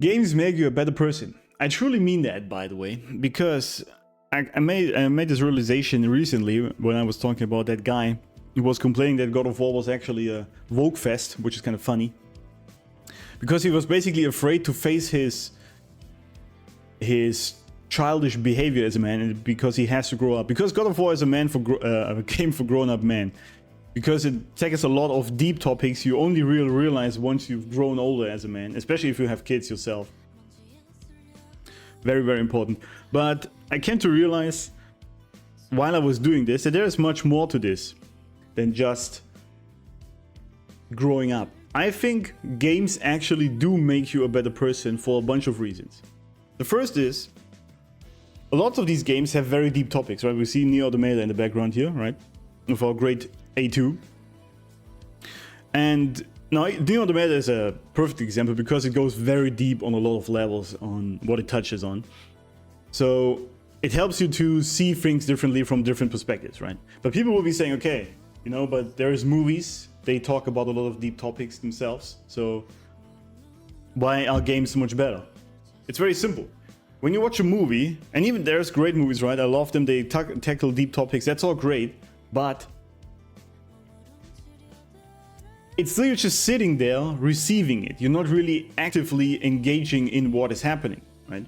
Games make you a better person. I truly mean that, by the way, because I made this realization recently when I was talking about that guy who was complaining that God of War was actually a woke fest, which is kind of funny. Because he was basically afraid to face his childish behavior as a man, and because he has to grow up. Because God of War is a game for grown-up men. Because it tackles a lot of deep topics you only realize once you've grown older as a man, especially if you have kids yourself. Very, very important. But I came to realize while I was doing this that there is much more to this than just growing up. I think games actually do make you a better person for a bunch of reasons. The first is, a lot of these games have very deep topics, right? We see Neo Automata in the background here, right? Of our great A2. And now Neo Automata is a perfect example because it goes very deep on a lot of levels on what it touches on. So it helps you to see things differently from different perspectives, right? But people will be saying, okay, you know, but there's movies, they talk about a lot of deep topics themselves. So why are games so much better? It's very simple. When you watch a movie, and even there's great movies, right? I love them, they tackle deep topics, that's all great. But it's still just sitting there receiving it. You're not really actively engaging in what is happening, right?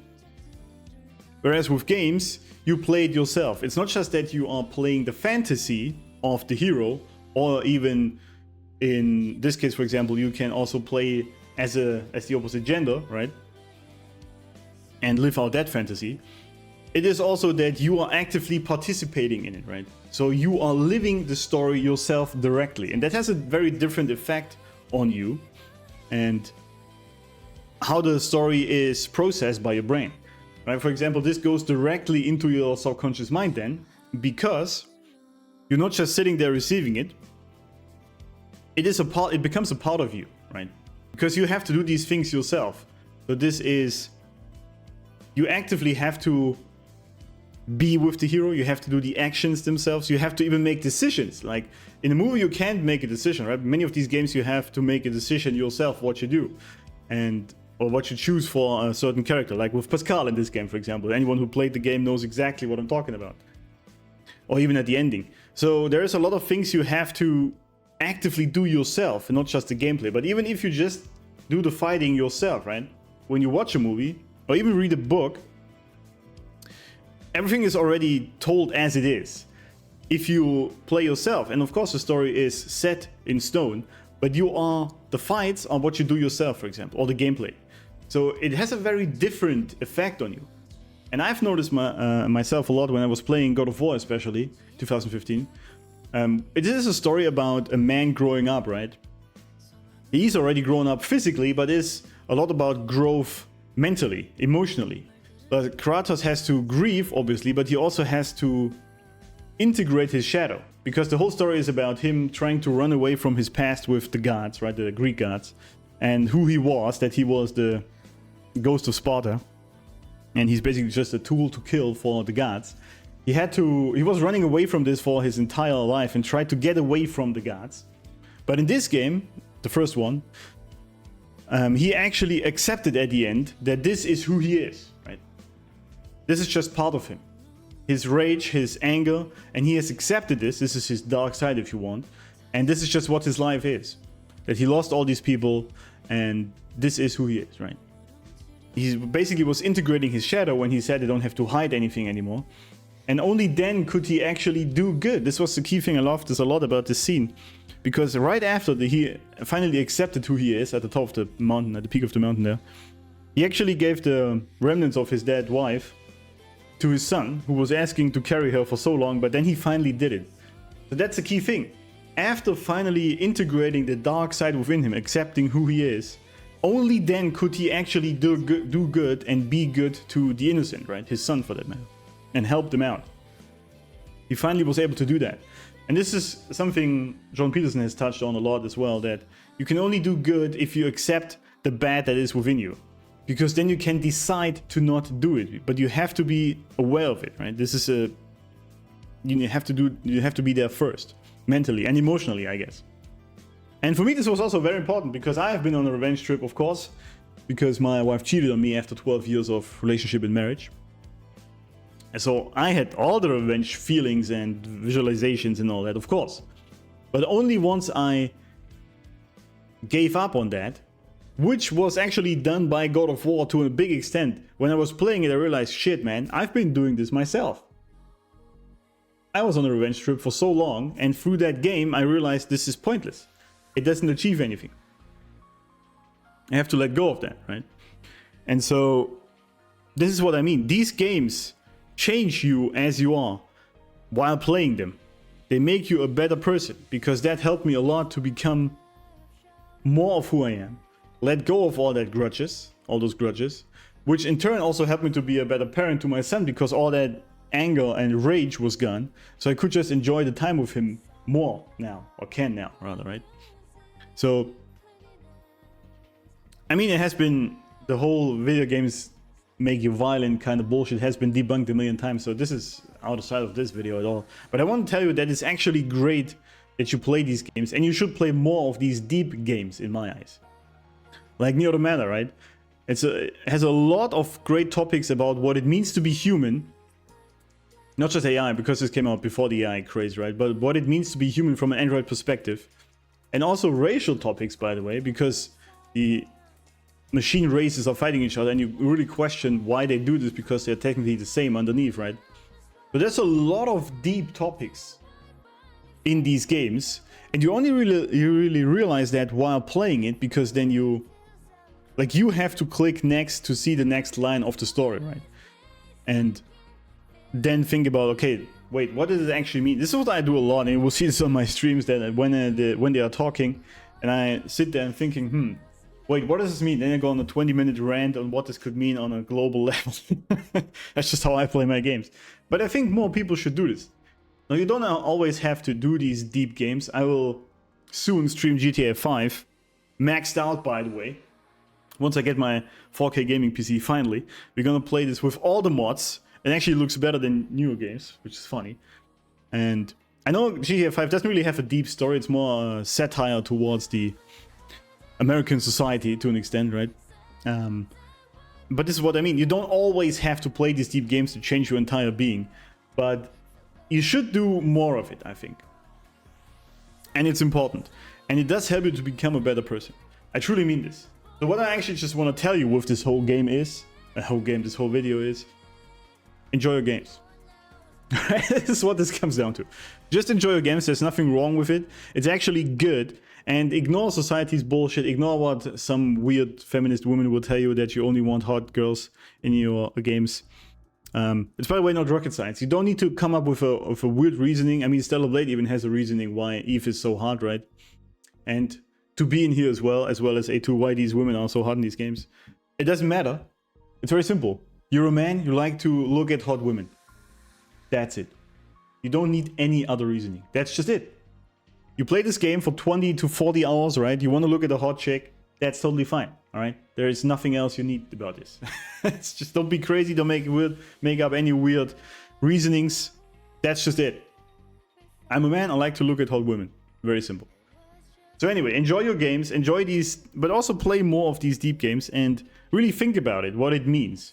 Whereas with games, you play it yourself. It's not just that you are playing the fantasy of the hero, or even in this case, for example, you can also play as the opposite gender, right? And live out that fantasy. It is also that you are actively participating in it, right? So you are living the story yourself directly, and that has a very different effect on you and how the story is processed by your brain, right? For example, this goes directly into your subconscious mind then, because you're not just sitting there receiving it. It becomes a part of you, right? Because you have to do these things yourself. So this is, you actively have to be with the hero, you have to do the actions themselves, you have to even make decisions. Like in a movie you can't make a decision, right? Many of these games you have to make a decision yourself what you do or what you choose for a certain character, like with Pascal in this game, for example. Anyone who played the game knows exactly what I'm talking about. Or even at the ending. So there's a lot of things you have to actively do yourself and not just the gameplay. But even if you just do the fighting yourself, right? When you watch a movie or even read a book, everything is already told as it is. If you play yourself, and of course the story is set in stone, but the fights are what you do yourself, for example, or the gameplay. So it has a very different effect on you. And I've noticed myself a lot when I was playing God of War, especially 2015. It is a story about a man growing up, right? He's already grown up physically, but it's a lot about growth mentally, emotionally. But Kratos has to grieve, obviously, but he also has to integrate his shadow. Because the whole story is about him trying to run away from his past with the gods, right? The Greek gods. And who he was, that he was the ghost of Sparta. And he's basically just a tool to kill for the gods. He was running away from this for his entire life and tried to get away from the gods. But in this game, the first one, he actually accepted at the end that this is who he is. This is just part of him. His rage, his anger, and he has accepted this. This is his dark side, if you want. And this is just what his life is. That he lost all these people, and this is who he is, right? He basically was integrating his shadow when he said they don't have to hide anything anymore. And only then could he actually do good. This was the key thing. I loved this a lot about this scene. Because right after he finally accepted who he is at the top of the mountain, at the peak of the mountain there, he actually gave the remnants of his dead wife to his son, who was asking to carry her for so long, but then he finally did it. So that's a key thing. After finally integrating the dark side within him, accepting who he is, only then could he actually do good and be good to the innocent, right? His son, for that matter, and help them out. He finally was able to do that. And this is something John Peterson has touched on a lot as well, that you can only do good if you accept the bad that is within you. Because then you can decide to not do it, but you have to be aware of it, right? This is you have to be there first, mentally and emotionally, I guess. And for me, this was also very important because I have been on a revenge trip, of course, because my wife cheated on me after 12 years of relationship and marriage. And so I had all the revenge feelings and visualizations and all that, of course. But only once I gave up on that, which was actually done by God of War to a big extent. When I was playing it, I realized, shit, man, I've been doing this myself. I was on a revenge trip for so long, and through that game, I realized this is pointless. It doesn't achieve anything. I have to let go of that, right? And so, this is what I mean. These games change you as you are while playing them. They make you a better person, because that helped me a lot to become more of who I am. Let go of all that grudges, all those grudges, which in turn also helped me to be a better parent to my son, because all that anger and rage was gone. So I could just enjoy the time with him more now, or can now, rather, right? So, I mean, it has been, the whole video games make you violent kind of bullshit has been debunked a million times, so this is outside of this video at all. But I want to tell you that it's actually great that you play these games, and you should play more of these deep games in my eyes. Like Nier Automata, right? It has a lot of great topics about what it means to be human. Not just AI, because this came out before the AI craze, right? But what it means to be human from an Android perspective. And also racial topics, by the way, because the machine races are fighting each other, and you really question why they do this, because they're technically the same underneath, right? But there's a lot of deep topics in these games, and you only really realize that while playing it, because then you have to click next to see the next line of the story, right? And then think about, okay, wait, what does it actually mean? This is what I do a lot, and you will see this on my streams, that when they are talking, and I sit there and thinking, wait, what does this mean? Then I go on a 20-minute rant on what this could mean on a global level. That's just how I play my games. But I think more people should do this. Now, you don't always have to do these deep games. I will soon stream GTA 5, maxed out, by the way. Once I get my 4K gaming PC, finally, we're gonna play this with all the mods. It actually looks better than newer games, which is funny. And I know GTA 5 doesn't really have a deep story. It's more a satire towards the American society to an extent, right? But this is what I mean. You don't always have to play these deep games to change your entire being. But you should do more of it, I think. And it's important. And it does help you to become a better person. I truly mean this. So what I actually just want to tell you with this whole game is, this whole video is, enjoy your games. This is what this comes down to. Just enjoy your games. There's nothing wrong with it. It's actually good. And ignore society's bullshit. Ignore what some weird feminist woman will tell you, that you only want hot girls in your games. It's, by the way, not rocket science. You don't need to come up with a weird reasoning. I mean, Stellar Blade even has a reasoning why Eve is so hard, right? And to be in here as well as A2, why these women are so hot in these games. It doesn't matter. It's very simple. You're a man, you like to look at hot women. That's it. You don't need any other reasoning. That's just it. You play this game for 20 to 40 hours, right? You want to look at a hot chick. That's totally fine, all right? There is nothing else you need about this. It's just, don't be crazy. Don't make up any weird reasonings. That's just it. I'm a man. I like to look at hot women. Very simple. So anyway, enjoy your games. Enjoy these, but also play more of these deep games and really think about it, what it means.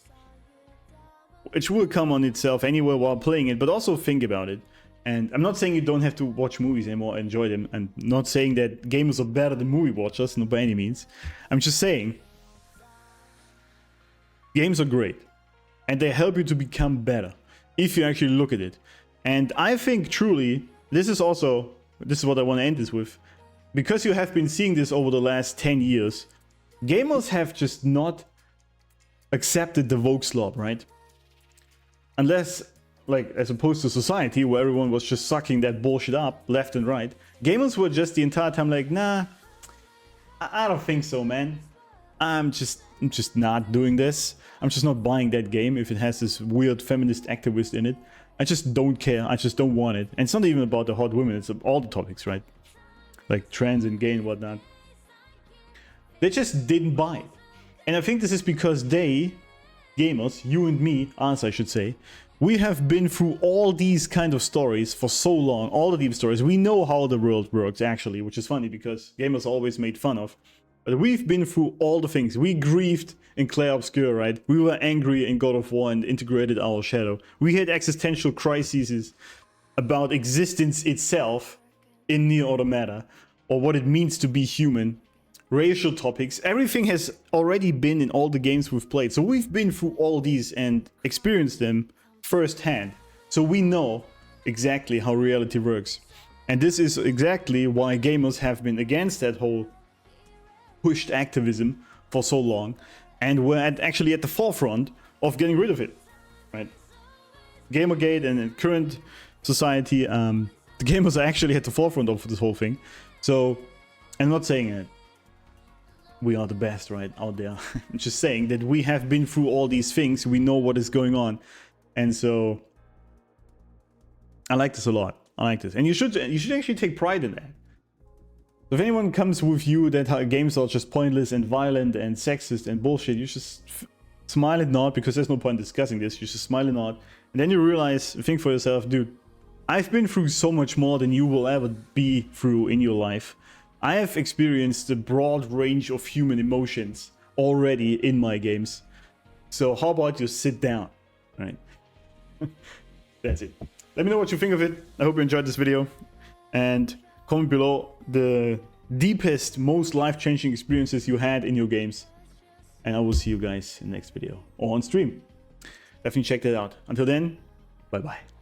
It will come on itself anyway while playing it, but also think about it. And I'm not saying you don't have to watch movies anymore, enjoy them. I'm not saying that gamers are better than movie watchers, not by any means. I'm just saying games are great. And they help you to become better, if you actually look at it. And I think truly, this is what I want to end this with. Because you have been seeing this over the last 10 years, gamers have just not accepted the woke slob, right? Unless, like, as opposed to society, where everyone was just sucking that bullshit up left and right, gamers were just the entire time like, nah, I don't think so, man. I'm just not doing this. I'm just not buying that game if it has this weird feminist activist in it. I just don't care. I just don't want it. And it's not even about the hot women. It's all the topics, right? Like trans and gay and whatnot. They just didn't buy it. And I think this is because they, gamers, you and me, us I should say, we have been through all these kind of stories for so long, all the deep stories. We know how the world works, actually, which is funny because gamers are always made fun of. But we've been through all the things. We grieved in Clair Obscur, right? We were angry in God of War and integrated our shadow. We had existential crises about existence itself in Nier Automata, or what it means to be human. Racial topics, everything has already been in all the games we've played. So we've been through all these and experienced them firsthand. So we know exactly how reality works. And this is exactly why gamers have been against that whole pushed activism for so long, and we're actually at the forefront of getting rid of it, right? Gamergate and in current society, the gamers are actually at the forefront of this whole thing. So I'm not saying that we are the best right out there. I'm just saying that we have been through all these things. We know what is going on, and so I like this a lot. I like this, and you should actually take pride in that. If anyone comes with you that games are just pointless and violent and sexist and bullshit, you just smile and nod, because there's no point discussing this. You just smile and nod, and then you realize, think for yourself, dude, I've been through so much more than you will ever be through in your life. I have experienced a broad range of human emotions already in my games. So how about you sit down, right? That's it. Let me know what you think of it. I hope you enjoyed this video, and comment below the deepest, most life-changing experiences you had in your games. And I will see you guys in the next video or on stream. Definitely check that out. Until then, bye-bye.